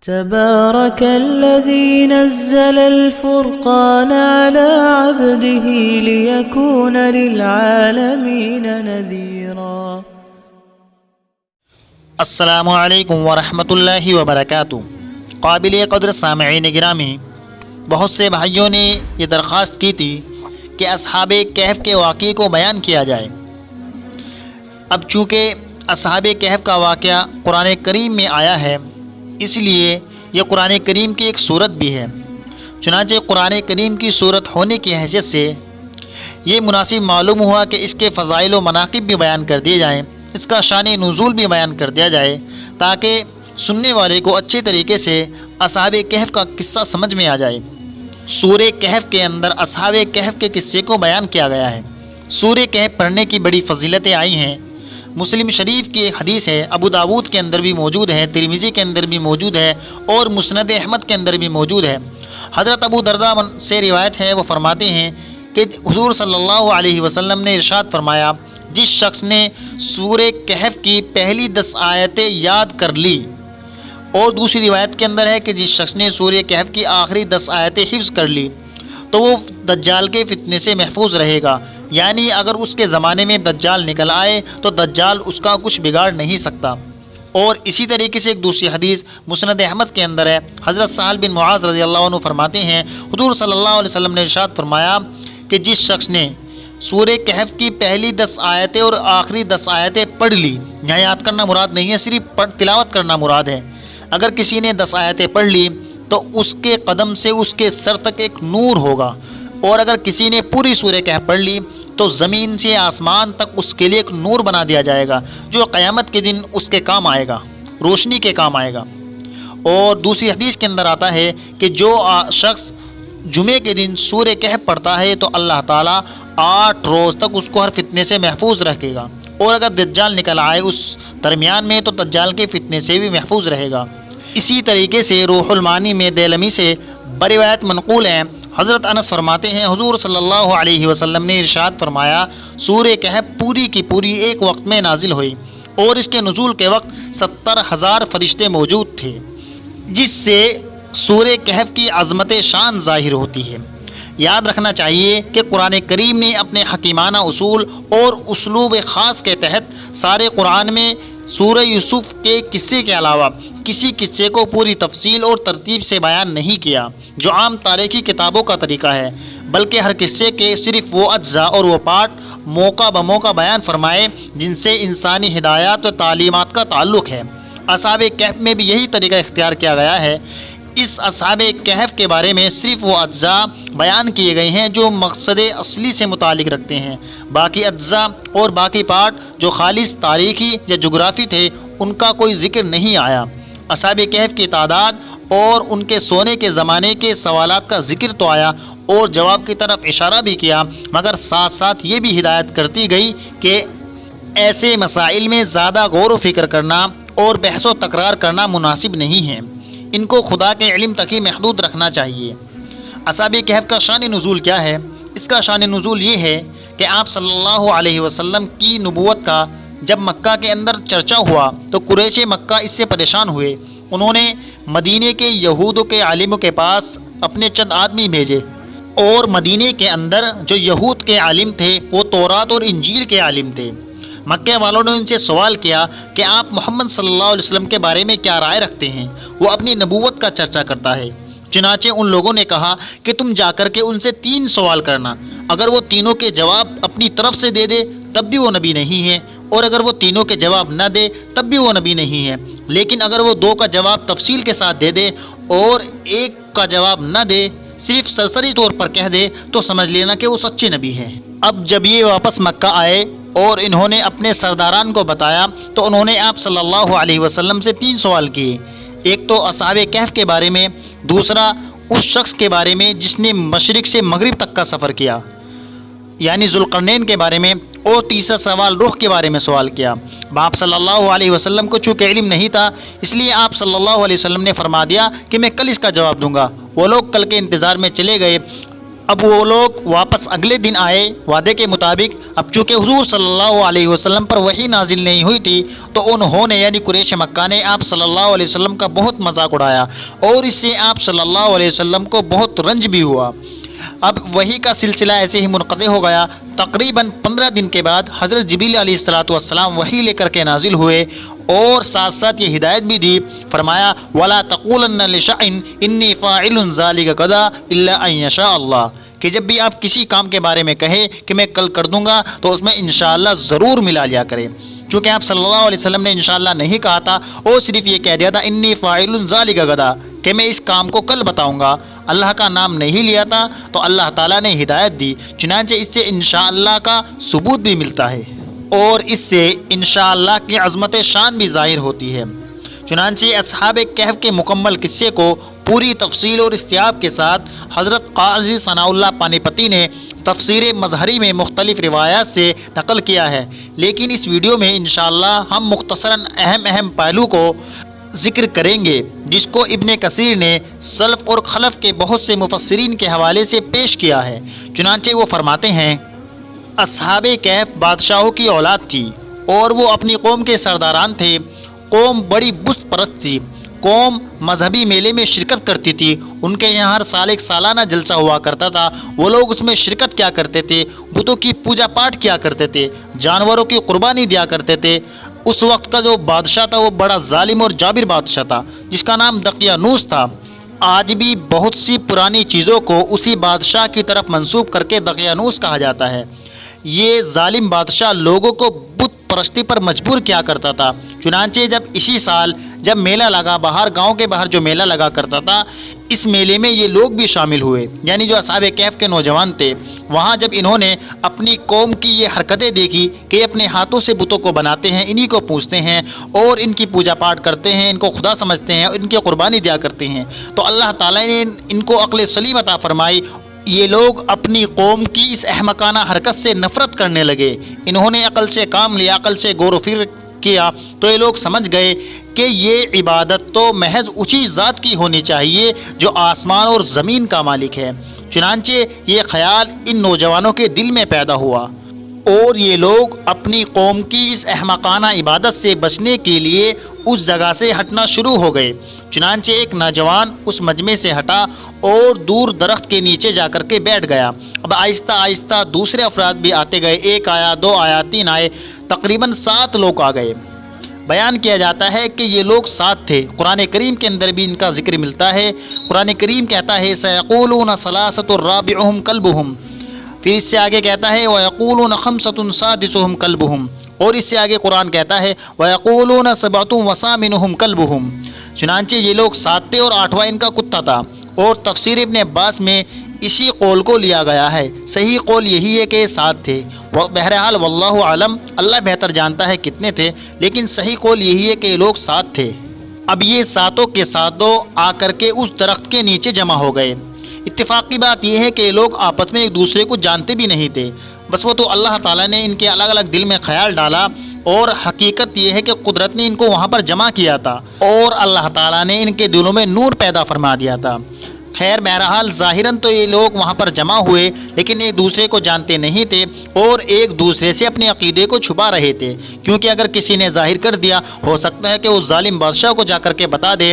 تبارك الذي نزل الفرقان على عبده ليكون للعالمين نذيرا۔ السلام علیکم ورحمۃ اللہ وبرکاتہ۔ قابل قدر سامعین گرامی، بہت سے بھائیوں نے یہ درخواست کی تھی کہ اصحاب کہف کے واقعے کو بیان کیا جائے۔ اب چونکہ اصحاب کہف کا واقعہ قرآن کریم میں آیا ہے، اس لیے یہ قرآن کریم کی ایک صورت بھی ہے۔ چنانچہ قرآن کریم کی صورت ہونے کی حیثیت سے یہ مناسب معلوم ہوا کہ اس کے فضائل و مناقب بھی بیان کر دیے جائیں، اس کا شان نزول بھی بیان کر دیا جائے، تاکہ سننے والے کو اچھے طریقے سے اصحاب کہف کا قصہ سمجھ میں آ جائے۔ سورہ کہف کے اندر اصحاب کہف کے قصے کو بیان کیا گیا ہے۔ سورہ کہف پڑھنے کی بڑی فضیلتیں آئی ہیں۔ مسلم شریف کی ایک حدیث ہے، ابو داود کے اندر بھی موجود ہے، ترمذی کے اندر بھی موجود ہے، اور مسند احمد کے اندر بھی موجود ہے۔ حضرت ابو درداء سے روایت ہے، وہ فرماتے ہیں کہ حضور صلی اللہ علیہ وسلم نے ارشاد فرمایا، جس شخص نے سورہ کہف کی پہلی 10 آیتیں یاد کر لی، اور دوسری روایت کے اندر ہے کہ جس شخص نے سورہ کہف کی آخری 10 آیتیں حفظ کر لی تو وہ دجال کے فتنے سے محفوظ رہے گا۔ یعنی اگر اس کے زمانے میں دجال نکل آئے تو دجال اس کا کچھ بگاڑ نہیں سکتا۔ اور اسی طریقے سے ایک دوسری حدیث مسند احمد کے اندر ہے، حضرت سہل بن معاذ رضی اللہ عنہ فرماتے ہیں، حضور صلی اللہ علیہ وسلم نے ارشاد فرمایا کہ جس شخص نے سورہ کہف کی پہلی 10 آیتیں اور آخری 10 آیتیں پڑھ لی، یہاں یاد کرنا مراد نہیں ہے، صرف تلاوت کرنا مراد ہے۔ اگر کسی نے 10 آیتیں پڑھ لی تو اس کے قدم سے اس کے سر تک ایک نور ہوگا، اور اگر کسی نے پوری سورہ کہف پڑھ لی تو زمین سے آسمان تک اس کے لیے ایک نور بنا دیا جائے گا، جو قیامت کے دن اس کے کام آئے گا، روشنی کے کام آئے گا۔ اور دوسری حدیث کے اندر آتا ہے کہ جو شخص جمعے کے دن سورہ کہف پڑھتا ہے تو اللہ تعالیٰ 8 روز تک اس کو ہر فتنے سے محفوظ رکھے گا، اور اگر دجال نکل آئے اس درمیان میں تو دجال کے فتنے سے بھی محفوظ رہے گا۔ اسی طریقے سے روح المعانی میں دیلمی سے بروایت منقول ہیں، حضرت انس فرماتے ہیں، حضور صلی اللہ علیہ وسلم نے ارشاد فرمایا، سورہ کہف پوری کی پوری ایک وقت میں نازل ہوئی، اور اس کے نزول کے وقت 70,000 فرشتے موجود تھے، جس سے سورہ کہف کی عظمت شان ظاہر ہوتی ہے۔ یاد رکھنا چاہیے کہ قرآن کریم نے اپنے حکیمانہ اصول اور اسلوب خاص کے تحت سارے قرآن میں سورہ یوسف کے قصے کے علاوہ کسی قصے کو پوری تفصیل اور ترتیب سے بیان نہیں کیا، جو عام تاریخی کتابوں کا طریقہ ہے، بلکہ ہر قصے کے صرف وہ اجزاء اور وہ پارٹ موقع بموقع بیان فرمائے جن سے انسانی ہدایات و تعلیمات کا تعلق ہے۔ اصحاب کہف میں بھی یہی طریقہ اختیار کیا گیا ہے۔ اس اصحاب کہف کے بارے میں صرف وہ اجزاء بیان کیے گئے ہیں جو مقصد اصلی سے متعلق رکھتے ہیں، باقی اجزاء اور باقی پارٹ جو خالص تاریخی یا جغرافی تھے ان کا کوئی ذکر نہیں آیا۔ اصحاب کہف کی تعداد اور ان کے سونے کے زمانے کے سوالات کا ذکر تو آیا اور جواب کی طرف اشارہ بھی کیا، مگر ساتھ ساتھ یہ بھی ہدایت کرتی گئی کہ ایسے مسائل میں زیادہ غور و فکر کرنا اور بحث و تکرار کرنا مناسب نہیں ہے، ان کو خدا کے علم تک ہی محدود رکھنا چاہیے۔ اصحاب کہف کا شان نزول کیا ہے؟ اس کا شان نزول یہ ہے کہ آپ صلی اللہ علیہ وسلم کی نبوت کا جب مکہ کے اندر چرچا ہوا تو قریش مکہ اس سے پریشان ہوئے۔ انہوں نے مدینے کے یہودوں کے عالموں کے پاس اپنے چند آدمی بھیجے، اور مدینے کے اندر جو یہود کے عالم تھے وہ تورات اور انجیل کے عالم تھے۔ مکہ والوں نے ان سے سوال کیا کہ آپ محمد صلی اللہ علیہ وسلم کے بارے میں کیا رائے رکھتے ہیں؟ وہ اپنی نبوت کا چرچا کرتا ہے۔ چنانچہ ان لوگوں نے کہا کہ تم جا کر کے ان سے 3 سوال کرنا، اگر وہ تینوں کے جواب اپنی طرف سے دے دے تب بھی وہ نبی نہیں ہے، اور اگر وہ تینوں کے جواب نہ دے تب بھی وہ نبی نہیں ہے، لیکن اگر وہ 2 کا جواب تفصیل کے ساتھ دے دے اور 1 کا جواب نہ دے، صرف سرسری طور پر کہہ دے تو سمجھ لینا کہ وہ سچے نبی ہے۔ اب جب یہ واپس مکہ آئے اور انہوں نے اپنے سرداران کو بتایا تو انہوں نے آپ صلی اللہ علیہ وسلم سے 3 سوال کیے، ایک تو اصحاب کہف کے بارے میں، دوسرا اس شخص کے بارے میں جس نے مشرق سے مغرب تک کا سفر کیا یعنی ذوالقرنین کے بارے میں، اور تیسرا سوال روح کے بارے میں سوال کیا۔ آپ صلی اللہ علیہ وسلم کو چونکہ علم نہیں تھا، اس لیے آپ صلی اللہ علیہ وسلم نے فرما دیا کہ میں کل اس کا جواب دوں گا۔ وہ لوگ کل کے انتظار میں چلے گئے۔ اب وہ لوگ واپس اگلے دن آئے وعدے کے مطابق۔ اب چونکہ حضور صلی اللہ علیہ وسلم پر وحی نازل نہیں ہوئی تھی تو انہوں نے یعنی قریش مکہ نے آپ صلی اللہ علیہ وسلم کا بہت مذاق اڑایا اور اس سے آپ صلی اللہ علیہ وسلم کو بہت رنج بھی ہوا۔ اب وحی کا سلسلہ ایسے ہی منقطع ہو گیا۔ تقریباً 15 دن کے بعد حضرت جبریل علیہ السلام وحی لے کر کے نازل ہوئے اور ساتھ ساتھ یہ ہدایت بھی دی، فرمایا وَلَا تَقُولَنَّ لِشَيْءٍ إِنِّي فَاعِلٌ ذَلِكَ غَدًا إِلَّا أَن يَشَاءَ اللَّهُ، کہ جب بھی آپ کسی کام کے بارے میں کہیں کہ میں کل کر دوں گا تو اس میں انشاءاللہ ضرور ملا لیا کرے۔ چونکہ آپ صلی اللہ علیہ وسلم نے انشاءاللہ نہیں کہا تھا اور صرف یہ کہہ دیا تھا انی فاعل ذلک غدا، کہ میں اس کام کو کل بتاؤں گا، اللہ کا نام نہیں لیا تھا تو اللہ تعالیٰ نے ہدایت دی۔ چنانچہ اس سے انشاءاللہ کا ثبوت بھی ملتا ہے اور اس سے انشاءاللہ کی عظمت شان بھی ظاہر ہوتی ہے۔ چنانچہ اصحاب کہف کے مکمل قصے کو پوری تفصیل اور استیاب کے ساتھ حضرت قاضی ثناء اللہ پانی پتی نے تفسیر مظہری میں مختلف روایات سے نقل کیا ہے، لیکن اس ویڈیو میں انشاءاللہ ہم مختصراً اہم پہلو کو ذکر کریں گے جس کو ابن کثیر نے سلف اور خلف کے بہت سے مفسرین کے حوالے سے پیش کیا ہے۔ چنانچہ وہ فرماتے ہیں اصحاب کہف بادشاہوں کی اولاد تھی اور وہ اپنی قوم کے سرداران تھے۔ قوم بڑی بت پرست تھی۔ قوم مذہبی میلے میں شرکت کرتی تھی، ان کے یہاں ہر سال ایک سالانہ جلسہ ہوا کرتا تھا، وہ لوگ اس میں شرکت کیا کرتے تھے، بتوں کی پوجا پاٹ کیا کرتے تھے، جانوروں کی قربانی دیا کرتے تھے۔ اس وقت کا جو بادشاہ تھا وہ بڑا ظالم اور جابر بادشاہ تھا جس کا نام دقیانوس تھا۔ آج بھی بہت سی پرانی چیزوں کو اسی بادشاہ کی طرف منسوب کر کے دقیانوس کہا جاتا ہے۔ یہ ظالم بادشاہ لوگوں کو بت پرستی پر مجبور کیا کرتا تھا۔ چنانچہ جب اسی سال جب میلہ لگا، باہر گاؤں کے باہر جو میلہ لگا کرتا تھا، اس میلے میں یہ لوگ بھی شامل ہوئے، یعنی جو اصحاب کہف کے نوجوان تھے۔ وہاں جب انہوں نے اپنی قوم کی یہ حرکتیں دیکھی کہ اپنے ہاتھوں سے بتوں کو بناتے ہیں، انہی کو پوجتے ہیں اور ان کی پوجا پاٹ کرتے ہیں، ان کو خدا سمجھتے ہیں اور ان کی قربانی دیا کرتے ہیں، تو اللہ تعالیٰ نے ان کو عقل سلیم عطا فرمائی۔ یہ لوگ اپنی قوم کی اس احمقانہ حرکت سے نفرت کرنے لگے۔ انہوں نے عقل سے کام لیا، عقل سے غور و فکر کیا تو یہ لوگ سمجھ گئے کہ یہ عبادت تو محض اسی ذات کی ہونی چاہیے جو آسمان اور زمین کا مالک ہے۔ چنانچہ یہ خیال ان نوجوانوں کے دل میں پیدا ہوا اور یہ لوگ اپنی قوم کی اس احمقانہ عبادت سے بچنے کے لیے اس جگہ سے ہٹنا شروع ہو گئے۔ چنانچہ ایک نوجوان اس مجمع سے ہٹا اور دور درخت کے نیچے جا کر کے بیٹھ گیا۔ اب آہستہ آہستہ دوسرے افراد بھی آتے گئے، ایک آیا، دو آیا، تین آئے، تقریباً 7 لوگ آ گئے۔ بیان کیا جاتا ہے کہ یہ لوگ 7 تھے۔ قرآن کریم کے اندر بھی ان کا ذکر ملتا ہے۔ قرآن کریم کہتا ہے سَيَقُولُونَ ثَلَاثَةٌ رَابِعُهُمْ كَلْبُهُمْ، پھر اس سے آگے کہتا ہے وَيَقُولُونَ خَمْسَةٌ سَادِسُهُمْ كَلْبُهُمْ، اور اس سے آگے قرآن کہتا ہے وَيَقُولُونَ سَبْعَةٌ وَثَامِنُهُمْ كَلْبُهُمْ۔ چنانچہ یہ لوگ 7 تھے اور 8واں ان کا کتا تھا، اور تفسیر ابن عباس میں اسی قول کو لیا گیا ہے۔ صحیح قول یہی ہے کہ 7 تھے، بہرحال واللہ عالم، اللہ بہتر جانتا ہے کتنے تھے، لیکن صحیح قول یہی ہے کہ یہ لوگ 7 تھے۔ اب یہ 7 کے 7 آ کر کے اس درخت کے نیچے جمع ہو گئے۔ اتفاقی بات یہ ہے کہ یہ لوگ آپس میں ایک دوسرے کو جانتے بھی نہیں تھے، بس وہ تو اللہ تعالیٰ نے ان کے الگ الگ دل میں خیال ڈالا، اور حقیقت یہ ہے کہ قدرت نے ان کو وہاں پر جمع کیا تھا اور اللہ تعالیٰ نے ان کے دلوں میں نور پیدا فرما دیا تھا۔ خیر بہرحال ظاہراً تو یہ لوگ وہاں پر جمع ہوئے، لیکن ایک دوسرے کو جانتے نہیں تھے اور ایک دوسرے سے اپنے عقیدے کو چھپا رہے تھے، کیونکہ اگر کسی نے ظاہر کر دیا ہو سکتا ہے کہ وہ ظالم بادشاہ کو جا کر کے بتا دے۔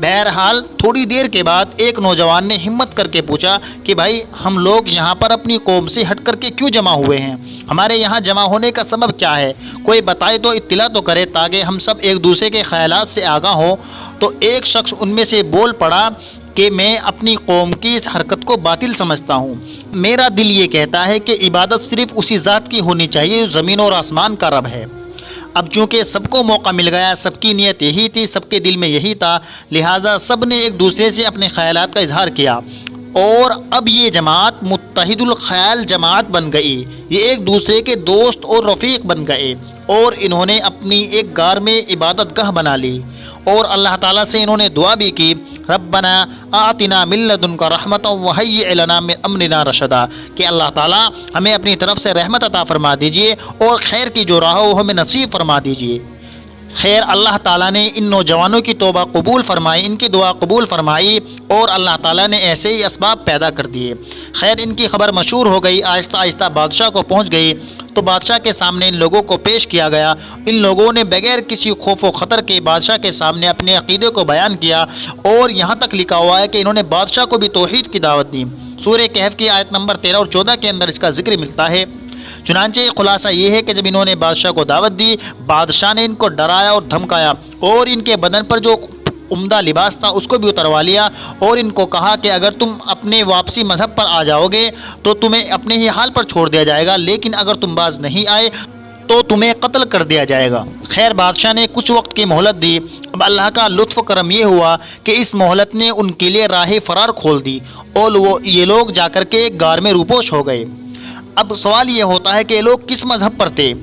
بہرحال تھوڑی دیر کے بعد ایک نوجوان نے ہمت کر کے پوچھا کہ بھائی ہم لوگ یہاں پر اپنی قوم سے ہٹ کر کے کیوں جمع ہوئے ہیں؟ ہمارے یہاں جمع ہونے کا سبب کیا ہے؟ کوئی بتائے تو اطلاع تو کرے تاکہ ہم سب ایک دوسرے کے خیالات سے آگاہ ہوں۔ تو ایک شخص ان میں سے بول پڑا کہ میں اپنی قوم کی اس حرکت کو باطل سمجھتا ہوں۔ میرا دل یہ کہتا ہے کہ عبادت صرف اسی ذات کی ہونی چاہیے جو زمین اور آسمان کا رب ہے۔ اب چونکہ سب کو موقع مل گیا، سب کی نیت یہی تھی، سب کے دل میں یہی تھا، لہٰذا سب نے ایک دوسرے سے اپنے خیالات کا اظہار کیا، اور اب یہ جماعت متحد الخیال جماعت بن گئی۔ یہ ایک دوسرے کے دوست اور رفیق بن گئے، اور انہوں نے اپنی ایک غار میں عبادت گاہ بنا لی، اور اللہ تعالیٰ سے انہوں نے دعا بھی کی ربنا آتنا من لدنک رحمۃ وہیئ لنا من امرنا رشدا، کہ اللہ تعالیٰ ہمیں اپنی طرف سے رحمت عطا فرما دیجئے اور خیر کی جو راہ ہو ہمیں نصیب فرما دیجئے۔ خیر اللہ تعالیٰ نے ان نوجوانوں کی توبہ قبول فرمائی، ان کی دعا قبول فرمائی اور اللہ تعالیٰ نے ایسے ہی اسباب پیدا کر دیے۔ خیر ان کی خبر مشہور ہو گئی، آہستہ آہستہ بادشاہ کو پہنچ گئی تو بادشاہ کے سامنے ان لوگوں کو پیش کیا گیا۔ ان لوگوں نے بغیر کسی خوف و خطر کے بادشاہ کے سامنے اپنے عقیدے کو بیان کیا، اور یہاں تک لکھا ہوا ہے کہ انہوں نے بادشاہ کو بھی توحید کی دعوت دی۔ سورہ کہف کی آیت نمبر 13 اور 14 کے اندر اس کا ذکر ملتا ہے۔ چنانچہ خلاصہ یہ ہے کہ جب انہوں نے بادشاہ کو دعوت دی، بادشاہ نے ان کو ڈرایا اور دھمکایا، اور ان کے بدن پر جو عمدہ لباس تھا اس کو بھی اتروا لیا، اور ان کو کہا کہ اگر تم اپنے واپسی مذہب پر آ جاؤ گے تو تمہیں اپنے ہی حال پر چھوڑ دیا جائے گا، لیکن اگر تم باز نہیں آئے تو تمہیں قتل کر دیا جائے گا۔ خیر بادشاہ نے کچھ وقت کی مہلت دی۔ اب اللہ کا لطف و کرم یہ ہوا کہ اس مہلت نے ان کے لیے راہ فرار کھول دی، اور یہ لوگ جا کر کے ایک غار میں روپوش ہو گئے۔ اب سوال یہ ہوتا ہے کہ یہ لوگ کس مذہب پر تھے؟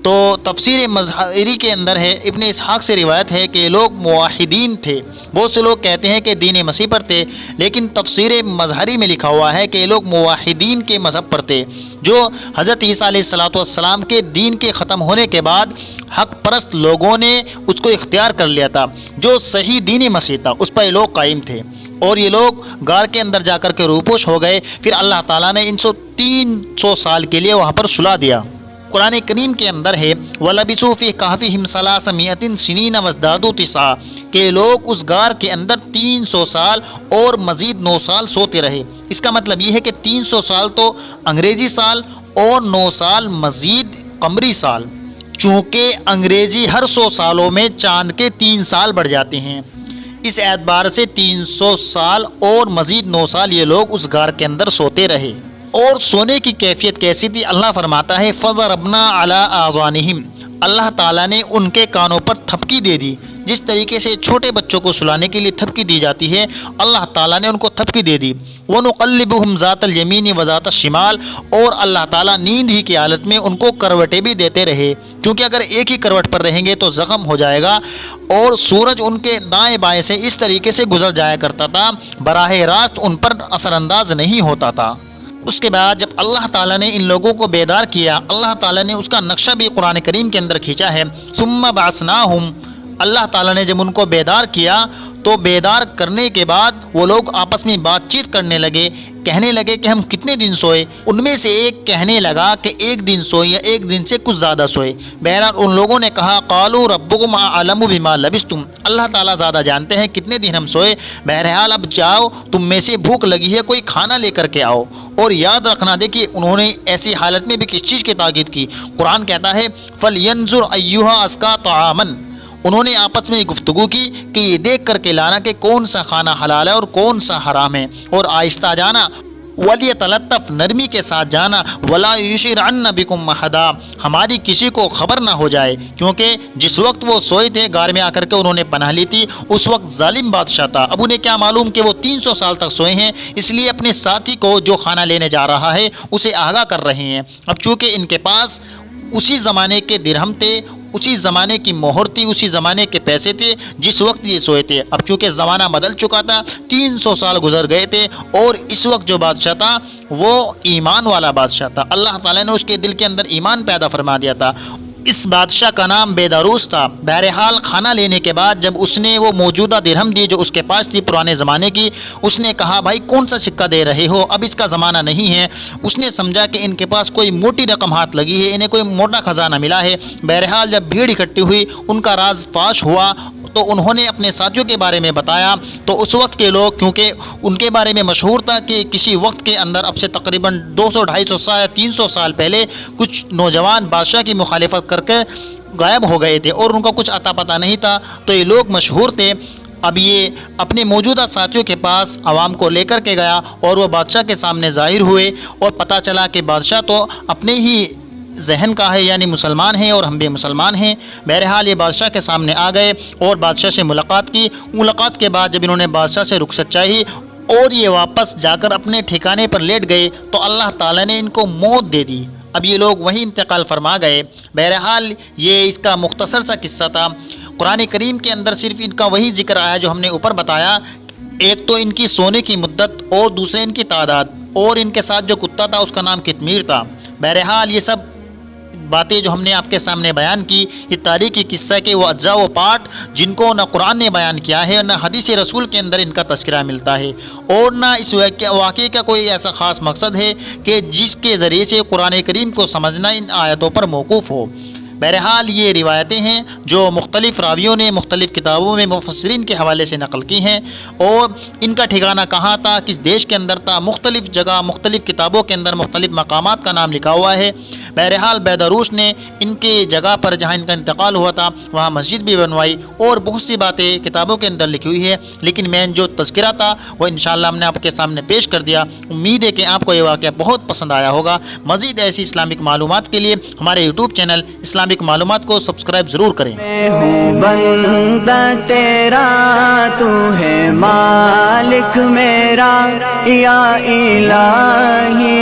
تو تفسیر مظہری کے اندر ہے، ابن اسحاق سے روایت ہے کہ یہ لوگ موحدین تھے۔ بہت سے لوگ کہتے ہیں کہ دین مسیح پر تھے، لیکن تفسیر مظہری میں لکھا ہوا ہے کہ یہ لوگ موحدین کے مذہب پر تھے، جو حضرت عیسیٰ علیہ السلام کے دین کے ختم ہونے کے بعد حق پرست لوگوں نے اس کو اختیار کر لیا تھا۔ جو صحیح دین مسیح تھا اس پر یہ لوگ قائم تھے، اور یہ لوگ غار کے اندر جا کر کے روپوش ہو گئے۔ پھر اللہ تعالیٰ نے ان 300 سال کے لیے وہاں پر سلا دیا۔ قرآن کریم کے اندر ہے وَلَبِثُوا فِي كَهْفِهِمْ 300 سِنِينَ وَازْدَادُوا 9 کہ لوگ اس غار کے اندر 300 سال اور مزید 9 سال سوتے رہے۔ اس کا مطلب یہ ہے کہ 300 سال تو انگریزی سال اور 9 سال مزید قمری سال، چونکہ انگریزی ہر 100 سالوں میں چاند کے 3 سال بڑھ جاتے ہیں، اس اعتبار سے 300 سال اور مزید 9 سال یہ لوگ اس غار کے اندر سوتے رہے۔ اور سونے کی کیفیت کیسی تھی؟ اللہ فرماتا ہے فَضَرَبْنَا عَلَىٰ آذَانِهِمْ اللہ تعالیٰ نے ان کے کانوں پر تھپکی دے دی۔ جس طریقے سے چھوٹے بچوں کو سلانے کے لیے تھپکی دی جاتی ہے، اللہ تعالیٰ نے ان کو تھپکی دے دی۔ وَنُقَلِّبُهُمْ ذَاتَ الْيَمِينِ وَذَاتَ الشِّمَالِ اور اللہ تعالیٰ نیند ہی کی حالت میں ان کو کروٹیں بھی دیتے رہے، کیونکہ اگر ایک ہی کروٹ پر رہیں گے تو زخم ہو جائے گا، اور سورج ان کے دائیں بائیں سے اس طریقے سے گزر جایا کرتا تھا، براہ راست ان پر اثر انداز نہیں ہوتا تھا۔ اس کے بعد جب اللہ تعالیٰ نے ان لوگوں کو بیدار کیا، اللہ تعالیٰ نے اس کا نقشہ بھی قرآن کریم کے اندر کھینچا ہے۔ ثم بعثناہم اللہ تعالیٰ نے جب ان کو بیدار کیا تو بیدار کرنے کے بعد وہ لوگ آپس میں بات چیت کرنے لگے، کہنے لگے کہ ہم کتنے دن سوئے۔ ان میں سے ایک کہنے لگا کہ 1 دن سوئے یا 1 دن سے کچھ زیادہ سوئے۔ بہرحال ان لوگوں نے کہا قالوا ربکم اعلم بما لبثتم اللہ تعالیٰ زیادہ جانتے ہیں کتنے دن ہم سوئے، بہرحال اب جاؤ، تم میں سے بھوک لگی ہے، کوئی کھانا لے کر کے آؤ۔ اور یاد رکھنا دیکھیے انہوں نے ایسی حالت میں بھی کس چیز کی تاکید کی؟ قرآن کہتا ہے فَلْيَنْظُرْ أَيُّهَا أَزْكَىٰ طَعَامًا انہوں نے آپس میں گفتگو کی کہ یہ دیکھ کر کے لانا کہ کون سا کھانا حلال ہے اور کون سا حرام ہے، اور آہستہ جانا، وَلْيَتَلَطَّفْ نرمی کے ساتھ جانا، وَلَا يُشِرْعَنَّ بِكُمْ أَحَدًا ہماری کسی کو خبر نہ ہو جائے، کیونکہ جس وقت وہ سوئے تھے غار میں آ کر کے انہوں نے پناہ لی تھی، اس وقت ظالم بادشاہ تھا۔ اب انہیں کیا معلوم کہ وہ 300 سال تک سوئے ہیں، اس لیے اپنے ساتھی کو جو کھانا لینے جا رہا ہے اسے آگاہ کر رہے ہیں۔ اب چونکہ ان کے پاس اسی زمانے کے درہم تھے، اسی زمانے کی مہر تھی، اسی زمانے کے پیسے تھے جس وقت یہ سوئے تھے۔ اب چونکہ زمانہ بدل چکا تھا، 300 سال گزر گئے تھے، اور اس وقت جو بادشاہ تھا وہ ایمان والا بادشاہ تھا، اللہ تعالیٰ نے اس کے دل کے اندر ایمان پیدا فرما دیا تھا۔ اس بادشاہ کا نام بیداروس تھا۔ بہرحال کھانا لینے کے بعد جب اس نے وہ موجودہ درہم دی جو اس کے پاس تھی پرانے زمانے کی، اس نے کہا بھائی کون سا سکہ دے رہے ہو، اب اس کا زمانہ نہیں ہے۔ اس نے سمجھا کہ ان کے پاس کوئی موٹی رقم ہاتھ لگی ہے، انہیں کوئی موٹا خزانہ ملا ہے۔ بہرحال جب بھیڑ اکٹھی ہوئی، ان کا راز فاش ہوا تو انہوں نے اپنے ساتھیوں کے بارے میں بتایا، تو اس وقت کے لوگ، کیونکہ ان کے بارے میں مشہور تھا کہ کسی وقت کے اندر اب سے تقریباً 200-250 سال یا 300 سال پہلے کچھ نوجوان بادشاہ کی مخالفت کر کے غائب ہو گئے تھے اور ان کا کچھ عطا پتہ نہیں تھا، تو یہ لوگ مشہور تھے۔ اب یہ اپنے موجودہ ساتھیوں کے پاس عوام کو لے کر کے گیا اور وہ بادشاہ کے سامنے ظاہر ہوئے، اور پتہ چلا کہ بادشاہ تو اپنے ہی ذہن کا ہے، یعنی مسلمان ہیں اور ہم بھی مسلمان ہیں۔ بہرحال یہ بادشاہ کے سامنے آ گئے اور بادشاہ سے ملاقات کی۔ ملاقات کے بعد جب انہوں نے بادشاہ سے رخصت چاہی اور یہ واپس جا کر اپنے ٹھکانے پر لیٹ گئے تو اللہ تعالیٰ نے ان کو موت دے دی۔ اب یہ لوگ وہیں انتقال فرما گئے۔ بہرحال یہ اس کا مختصر سا قصہ تھا۔ قرآن کریم کے اندر صرف ان کا وہی ذکر آیا جو ہم نے اوپر بتایا، ایک تو ان کی سونے کی مدت اور دوسرے ان کی تعداد، اور ان کے ساتھ جو کتا تھا اس کا نام قطمیر تھا۔ بہرحال یہ سب باتیں جو ہم نے آپ کے سامنے بیان کی، یہ تاریخی قصہ کے وہ اجزاء و پارٹ جن کو نہ قرآن نے بیان کیا ہے اور نہ حدیث رسول کے اندر ان کا تذکرہ ملتا ہے، اور نہ اس واقعے کا کوئی ایسا خاص مقصد ہے کہ جس کے ذریعے سے قرآن کریم کو سمجھنا ان آیتوں پر موقوف ہو۔ بہرحال یہ روایتیں ہیں جو مختلف راویوں نے مختلف کتابوں میں مفسرین کے حوالے سے نقل کی ہیں، اور ان کا ٹھکانہ کہاں تھا، کس دیش کے اندر تھا، مختلف جگہ مختلف کتابوں کے اندر مختلف مقامات کا نام لکھا ہوا ہے۔ بہرحال بیداروس نے ان کے جگہ پر جہاں ان کا انتقال ہوا تھا وہاں مسجد بھی بنوائی، اور بہت سی باتیں کتابوں کے اندر لکھی ہوئی ہے، لیکن مین جو تذکرہ تھا وہ انشاءاللہ ہم نے آپ کے سامنے پیش کر دیا۔ امید ہے کہ آپ کو یہ واقعہ بہت پسند آیا ہوگا۔ مزید ایسی اسلامک معلومات کے لیے ہمارے یوٹیوب چینل اسلامک معلومات کو سبسکرائب ضرور کریں۔ میں ہوں بندہ تیرا، تو ہے مالک میرا یا الہی۔